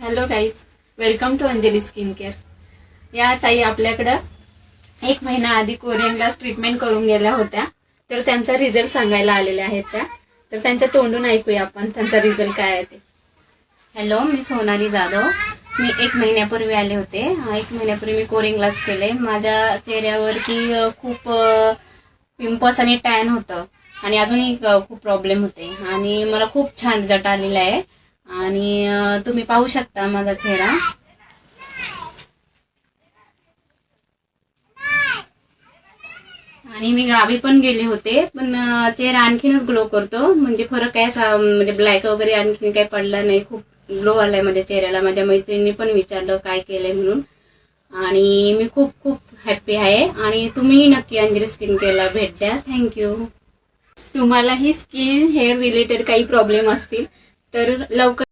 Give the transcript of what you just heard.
Hello guys, welcome to Anjali skin care. या ताई आपल्याकडं 1 महिना आधी कोरियन ग्लास ट्रीटमेंट करून गेल्या होत्या, तर त्यांचा रिझल्ट सांगायला आलेल्या आहेत त्या। तर त्यांच्या तोंडून ऐकूया आपण त्यांचा रिझल्ट काय आहे ते। हॅलो, मी सोनाली जाधव। मी 1 महिन्यापूर्वी आले होते। 1 महिन्यापूर्वी मी कोरियन ग्लास केले। माझ्या चेहऱ्यावरती खूप पिंपल्स आणि टॅन होतं आणि अजूनही खूप प्रॉब्लेम होते आणि मला खूप छान रिझल्ट आलेला आहे आणि तुम्ही पाहू शकता माझा चेहरा। आणि मी गावी पण गेले होते, पण चेहरा आणखीनच ग्लो करतो। म्हणजे फरक काय म्हणजे ब्लॅक वगैरे आणखीन काही पडला नाही, खूप ग्लो आलाय माझ्या चेहऱ्याला। माझ्या मैत्रिणींनी पण विचारलं काय केलंय म्हणून, आणि मी खूप खूप हॅप्पी आहे। आणि तुम्ही नक्की अंजली स्किन केअरला भेट द्या। थँक्यू। तुम्हालाही स्किन हेअर रिलेटेड काही प्रॉब्लेम असतील तर लवकर